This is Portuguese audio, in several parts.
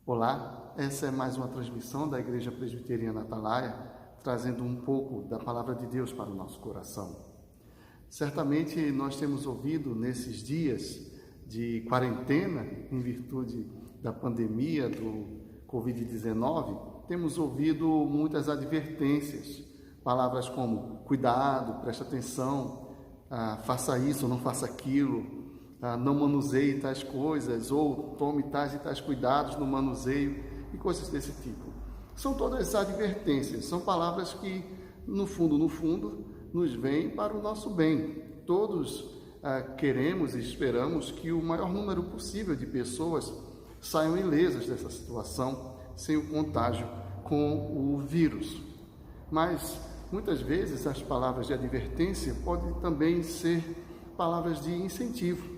Olá, essa é mais uma transmissão da Igreja Presbiteriana Atalaia, trazendo um pouco da Palavra de Deus para o nosso coração. Certamente nós temos ouvido nesses dias de quarentena, em virtude da pandemia do Covid-19, temos ouvido muitas advertências, palavras como cuidado, preste atenção, faça isso, não faça aquilo, não manuseie tais coisas, ou tome tais e tais cuidados no manuseio, e coisas desse tipo. São todas advertências, são palavras que, no fundo, nos vêm para o nosso bem. Todos queremos e esperamos que o maior número possível de pessoas saiam ilesas dessa situação, sem o contágio com o vírus. Mas, muitas vezes, as palavras de advertência podem também ser palavras de incentivo.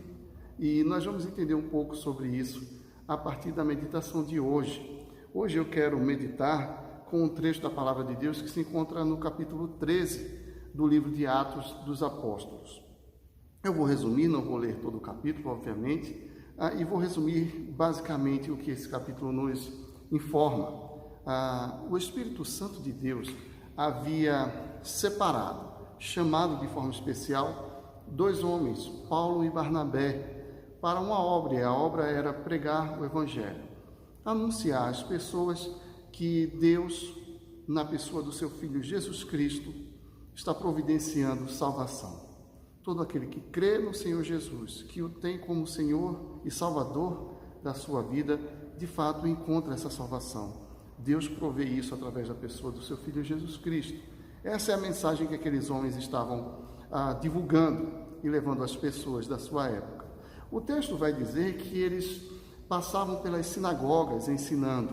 E nós vamos entender um pouco sobre isso a partir da meditação de hoje. Hoje eu quero meditar com um trecho da Palavra de Deus que se encontra no capítulo 13 do livro de Atos dos Apóstolos. Eu vou resumir, não vou ler todo o capítulo, obviamente, e vou resumir basicamente o que esse capítulo nos informa. O Espírito Santo de Deus havia separado, chamado de forma especial, dois homens, Paulo e Barnabé, para uma obra, e a obra era pregar o Evangelho, anunciar às pessoas que Deus, na pessoa do seu Filho Jesus Cristo, está providenciando salvação. Todo aquele que crê no Senhor Jesus, que o tem como Senhor e Salvador da sua vida, de fato encontra essa salvação. Deus provê isso através da pessoa do seu Filho Jesus Cristo. Essa é a mensagem que aqueles homens estavam divulgando e levando às pessoas da sua época. O texto vai dizer que eles passavam pelas sinagogas ensinando.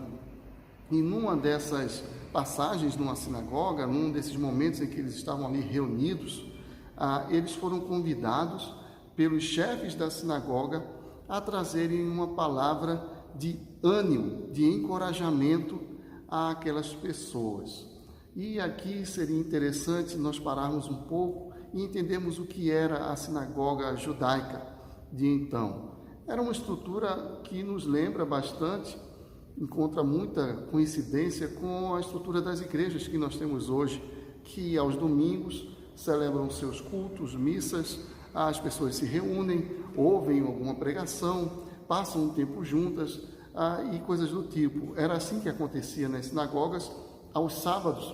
E numa dessas passagens numa sinagoga, num desses momentos em que eles estavam ali reunidos, eles foram convidados pelos chefes da sinagoga a trazerem uma palavra de ânimo, de encorajamento àquelas pessoas. E aqui seria interessante nós pararmos um pouco e entendermos o que era a sinagoga judaica de então. Era uma estrutura que nos lembra bastante, encontra muita coincidência com a estrutura das igrejas que nós temos hoje, que aos domingos celebram seus cultos, missas, as pessoas se reúnem, ouvem alguma pregação, passam um tempo juntas e coisas do tipo. Era assim que acontecia nas sinagogas. Aos sábados,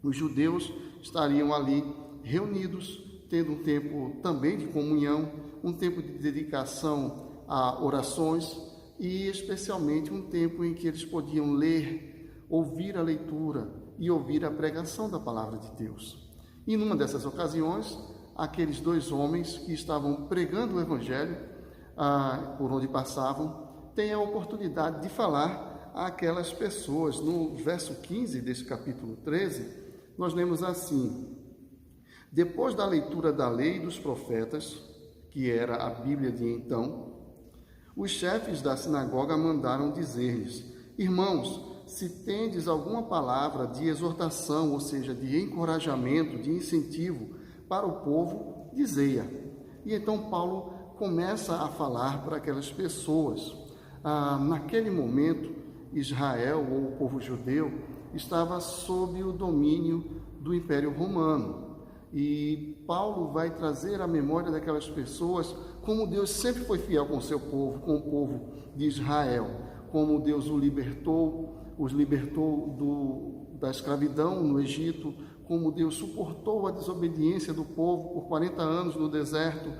os judeus estariam ali reunidos, tendo um tempo também de comunhão, um tempo de dedicação a orações e especialmente um tempo em que eles podiam ler, ouvir a leitura e ouvir a pregação da palavra de Deus. E numa dessas ocasiões, aqueles dois homens que estavam pregando o Evangelho por onde passavam, têm a oportunidade de falar àquelas pessoas. No verso 15 desse capítulo 13, nós lemos assim: depois da leitura da lei e dos profetas, que era a Bíblia de então, os chefes da sinagoga mandaram dizer-lhes: irmãos, se tendes alguma palavra de exortação, ou seja, de encorajamento, de incentivo para o povo, dizei-a. E então Paulo começa a falar para aquelas pessoas. Naquele momento, Israel, ou o povo judeu, estava sob o domínio do Império Romano. E Paulo vai trazer à memória daquelas pessoas como Deus sempre foi fiel com o seu povo, com o povo de Israel, como Deus os libertou da escravidão no Egito, como Deus suportou a desobediência do povo por 40 anos no deserto,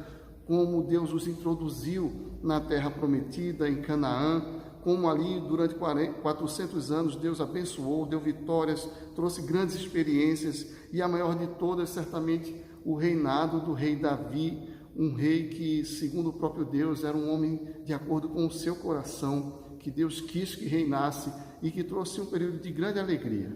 como Deus os introduziu na terra prometida, em Canaã, como ali durante 400 anos Deus abençoou, deu vitórias, trouxe grandes experiências, e a maior de todas, certamente, o reinado do rei Davi, um rei que, segundo o próprio Deus, era um homem de acordo com o seu coração, que Deus quis que reinasse e que trouxe um período de grande alegria.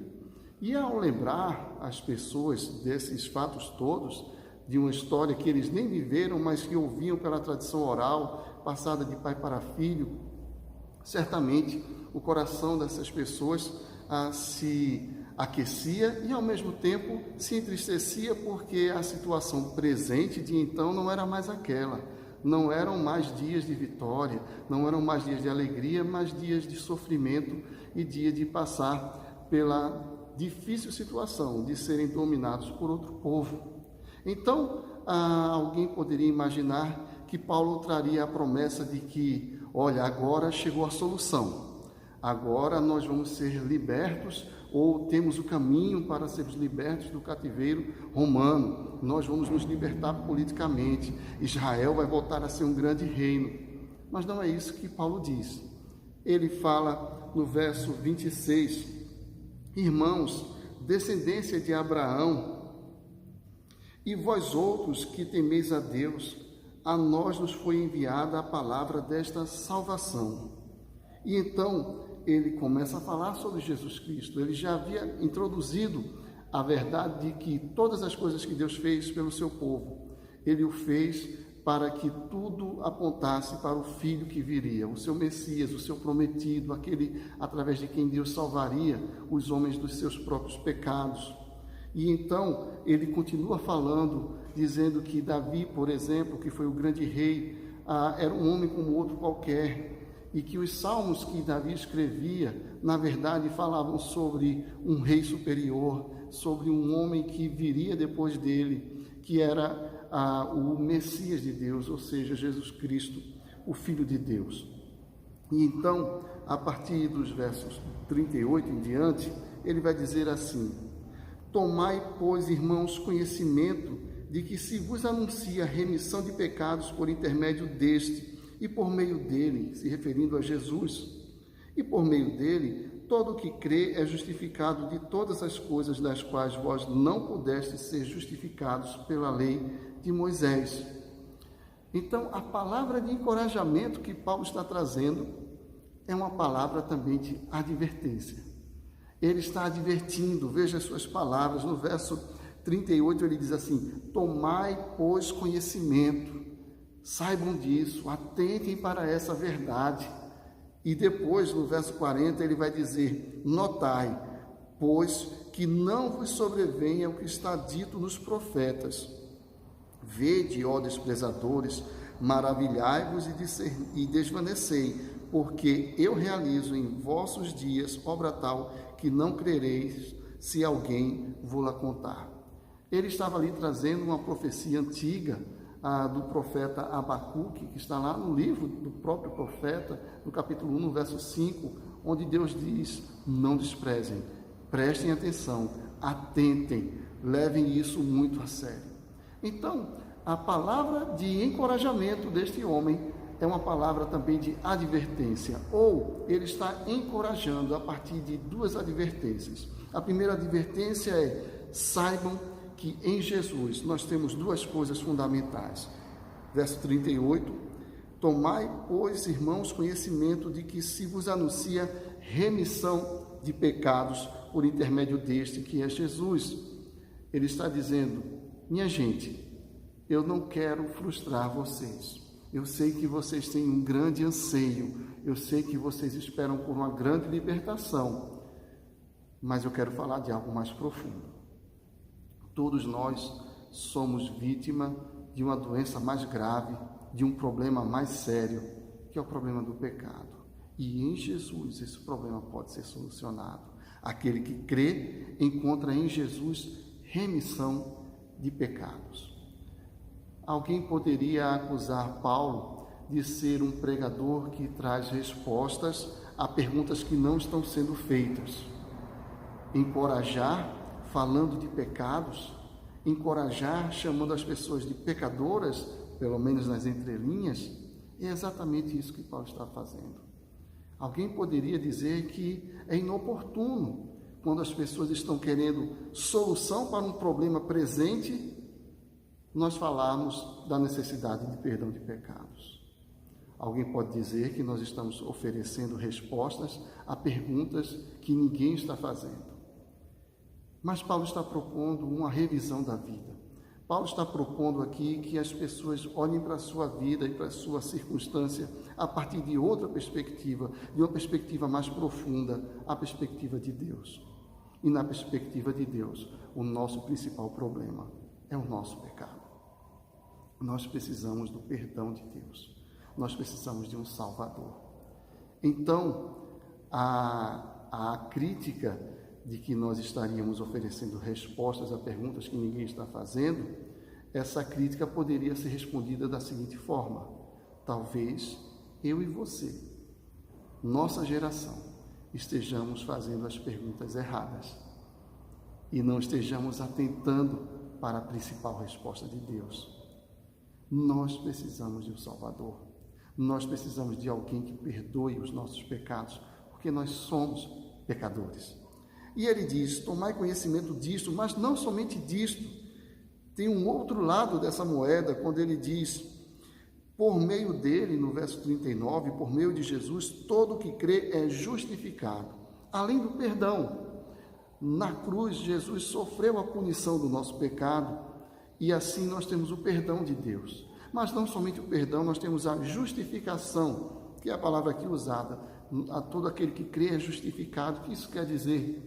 E ao lembrar as pessoas desses fatos todos, de uma história que eles nem viveram, mas que ouviam pela tradição oral, passada de pai para filho, certamente o coração dessas pessoas se aquecia e ao mesmo tempo se entristecia, porque a situação presente de então não era mais aquela. Não eram mais dias de vitória, não eram mais dias de alegria, mas dias de sofrimento e dia de passar pela difícil situação de serem dominados por outro povo. Então, alguém poderia imaginar que Paulo traria a promessa de que, olha, agora chegou a solução, agora nós vamos ser libertos, ou temos o caminho para sermos libertos do cativeiro romano, nós vamos nos libertar politicamente, Israel vai voltar a ser um grande reino. Mas não é isso que Paulo diz. Ele fala no verso 26, irmãos, descendência de Abraão, e vós outros que temeis a Deus, a nós nos foi enviada a palavra desta salvação. E então ele começa a falar sobre Jesus Cristo. Ele já havia introduzido a verdade de que todas as coisas que Deus fez pelo seu povo, ele o fez para que tudo apontasse para o Filho que viria, o seu Messias, o seu prometido, aquele através de quem Deus salvaria os homens dos seus próprios pecados. E então ele continua falando, dizendo que Davi, por exemplo, que foi o grande rei, era um homem como outro qualquer, e que os salmos que Davi escrevia, na verdade, falavam sobre um rei superior, sobre um homem que viria depois dele, que era o Messias de Deus, ou seja, Jesus Cristo, o Filho de Deus. E então, a partir dos versos 38 em diante, ele vai dizer assim: tomai, pois, irmãos, conhecimento de que se vos anuncia a remissão de pecados por intermédio deste, e por meio dele, se referindo a Jesus, e por meio dele, todo o que crê é justificado de todas as coisas das quais vós não pudestes ser justificados pela lei de Moisés. Então, a palavra de encorajamento que Paulo está trazendo é uma palavra também de advertência. Ele está advertindo, veja as suas palavras, no verso 38 ele diz assim: tomai, pois, conhecimento. Saibam disso, atentem para essa verdade. E depois, no verso 40, ele vai dizer: notai, pois, que não vos sobrevenha o que está dito nos profetas. Vede, ó desprezadores, maravilhai-vos e desvanecei, porque eu realizo em vossos dias obra tal que não crereis se alguém vô-la contar. Ele estava ali trazendo uma profecia antiga, do profeta Abacuque, que está lá no livro do próprio profeta, no capítulo 1, no verso 5, onde Deus diz: não desprezem, prestem atenção, atentem, levem isso muito a sério. Então, a palavra de encorajamento deste homem é uma palavra também de advertência, ou ele está encorajando a partir de duas advertências. A primeira advertência é: saibam que em Jesus nós temos duas coisas fundamentais. Verso 38, tomai, pois, irmãos, conhecimento de que se vos anuncia remissão de pecados por intermédio deste que é Jesus. Ele está dizendo: minha gente, eu não quero frustrar vocês. Eu sei que vocês têm um grande anseio, eu sei que vocês esperam por uma grande libertação, mas eu quero falar de algo mais profundo. Todos nós somos vítima de uma doença mais grave, de um problema mais sério, que é o problema do pecado. E em Jesus esse problema pode ser solucionado. Aquele que crê encontra em Jesus remissão de pecados. Alguém poderia acusar Paulo de ser um pregador que traz respostas a perguntas que não estão sendo feitas. Encorajar falando de pecados, encorajar chamando as pessoas de pecadoras, pelo menos nas entrelinhas, é exatamente isso que Paulo está fazendo. Alguém poderia dizer que é inoportuno, quando as pessoas estão querendo solução para um problema presente, nós falarmos da necessidade de perdão de pecados. Alguém pode dizer que nós estamos oferecendo respostas a perguntas que ninguém está fazendo. Mas Paulo está propondo uma revisão da vida. Paulo está propondo aqui que as pessoas olhem para a sua vida e para a sua circunstância a partir de outra perspectiva, de uma perspectiva mais profunda, a perspectiva de Deus. E na perspectiva de Deus, o nosso principal problema é o nosso pecado. nós precisamos do perdão de Deus. Nós precisamos de um Salvador. Então, a crítica de que nós estaríamos oferecendo respostas a perguntas que ninguém está fazendo, essa crítica poderia ser respondida da seguinte forma: talvez eu e você, nossa geração, estejamos fazendo as perguntas erradas e não estejamos atentando para a principal resposta de Deus. Nós precisamos de um Salvador. Nós precisamos de alguém que perdoe os nossos pecados, porque nós somos pecadores. E ele diz: tomai conhecimento disto, mas não somente disto. Tem um outro lado dessa moeda, quando ele diz: por meio dele, no verso 39, por meio de Jesus, todo o que crê é justificado. Além do perdão, na cruz, Jesus sofreu a punição do nosso pecado, e assim nós temos o perdão de Deus. Mas não somente o perdão, nós temos a justificação, que é a palavra aqui usada. A todo aquele que crê é justificado. O que isso quer dizer?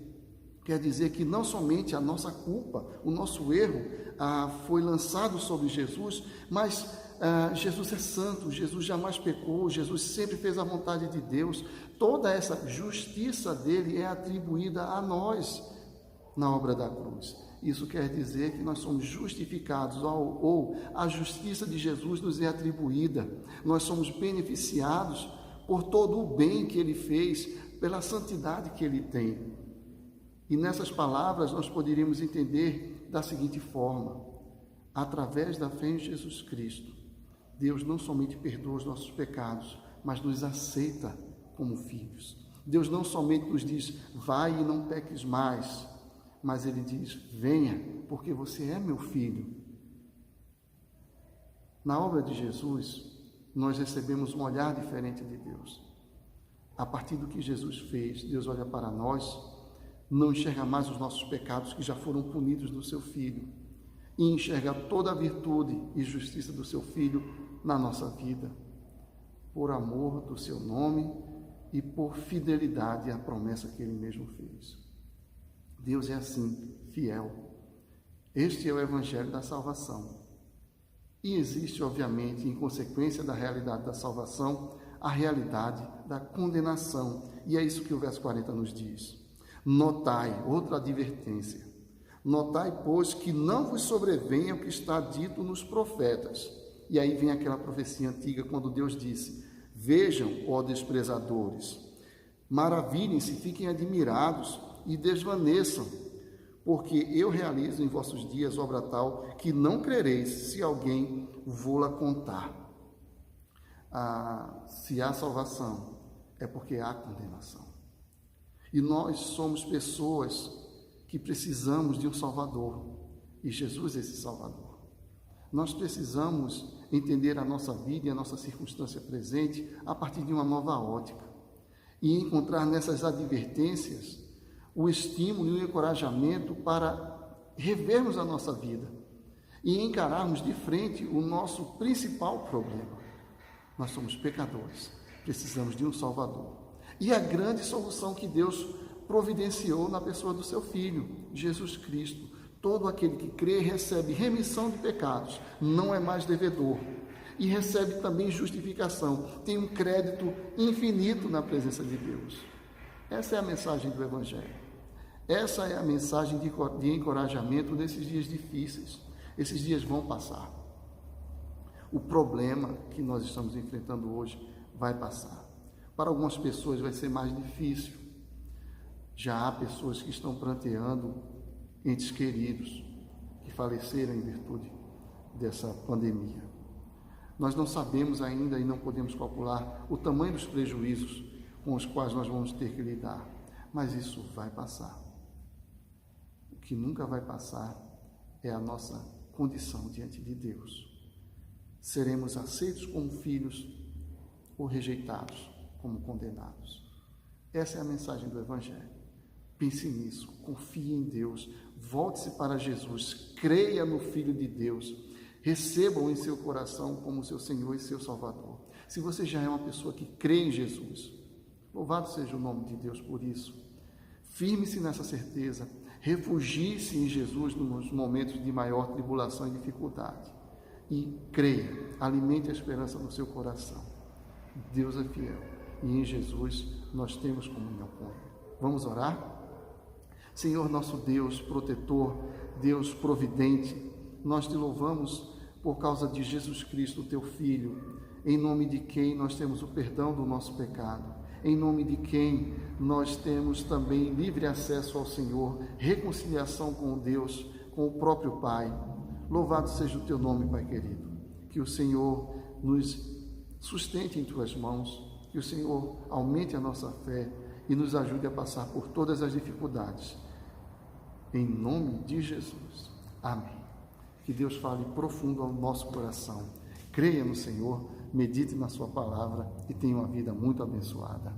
Quer dizer que não somente a nossa culpa, o nosso erro foi lançado sobre Jesus, mas Jesus é santo, Jesus jamais pecou, Jesus sempre fez a vontade de Deus. Toda essa justiça dele é atribuída a nós na obra da cruz. Isso quer dizer que nós somos justificados, ou a justiça de Jesus nos é atribuída. Nós somos beneficiados por todo o bem que ele fez, pela santidade que ele tem. E nessas palavras nós poderíamos entender da seguinte forma: através da fé em Jesus Cristo, Deus não somente perdoa os nossos pecados, mas nos aceita como filhos. Deus não somente nos diz: vai e não peques mais, mas ele diz: venha, porque você é meu filho. Na obra de Jesus, nós recebemos um olhar diferente de Deus. A partir do que Jesus fez, Deus olha para nós, não enxerga mais os nossos pecados que já foram punidos no seu Filho, e enxerga toda a virtude e justiça do seu Filho na nossa vida, por amor do seu nome e por fidelidade à promessa que ele mesmo fez. Deus é assim, fiel. Este é o Evangelho da salvação. E existe, obviamente, em consequência da realidade da salvação, a realidade da condenação. E é isso que o verso 40 nos diz. Notai, outra advertência: notai, pois, que não vos sobrevenha o que está dito nos profetas. E aí vem aquela profecia antiga, quando Deus disse: vejam, ó desprezadores, maravilhem-se, fiquem admirados e desvaneçam, porque eu realizo em vossos dias obra tal que não crereis, se alguém vô-la contar. Se há salvação, é porque há condenação. E nós somos pessoas que precisamos de um Salvador, e Jesus é esse Salvador. Nós precisamos entender a nossa vida e a nossa circunstância presente a partir de uma nova ótica, e encontrar nessas advertências o estímulo e o encorajamento para revermos a nossa vida e encararmos de frente o nosso principal problema. Nós somos pecadores, precisamos de um Salvador. E a grande solução que Deus providenciou na pessoa do seu Filho, Jesus Cristo. Todo aquele que crê recebe remissão de pecados, não é mais devedor, e recebe também justificação, tem um crédito infinito na presença de Deus. Essa é a mensagem do Evangelho. Essa é a mensagem de encorajamento nesses dias difíceis. Esses dias vão passar. O problema que nós estamos enfrentando hoje vai passar. Para algumas pessoas vai ser mais difícil. Já há pessoas que estão pranteando entes queridos que faleceram em virtude dessa pandemia. Nós não sabemos ainda e não podemos calcular o tamanho dos prejuízos com os quais nós vamos ter que lidar, mas isso vai passar. O que nunca vai passar é a nossa condição diante de Deus. Seremos aceitos como filhos ou rejeitados como condenados. Essa é a mensagem do Evangelho. Pense nisso, confie em Deus, volte-se para Jesus, creia no Filho de Deus, receba-o em seu coração como seu Senhor e seu Salvador. Se você já é uma pessoa que crê em Jesus, louvado seja o nome de Deus por isso. Firme-se nessa certeza, refugie-se em Jesus nos momentos de maior tribulação e dificuldade. e creia, alimente a esperança no seu coração. Deus é fiel e em Jesus nós temos comunhão com Ele. Vamos orar? Senhor, nosso Deus protetor, Deus providente, nós te louvamos por causa de Jesus Cristo, teu Filho, em nome de quem nós temos o perdão do nosso pecado, em nome de quem nós temos também livre acesso ao Senhor, reconciliação com Deus, com o próprio Pai. Louvado seja o teu nome, Pai querido. Que o Senhor nos sustente em tuas mãos, que o Senhor aumente a nossa fé e nos ajude a passar por todas as dificuldades. Em nome de Jesus. Amém. Que Deus fale profundo ao nosso coração. Creia no Senhor, medite na sua palavra e tenha uma vida muito abençoada.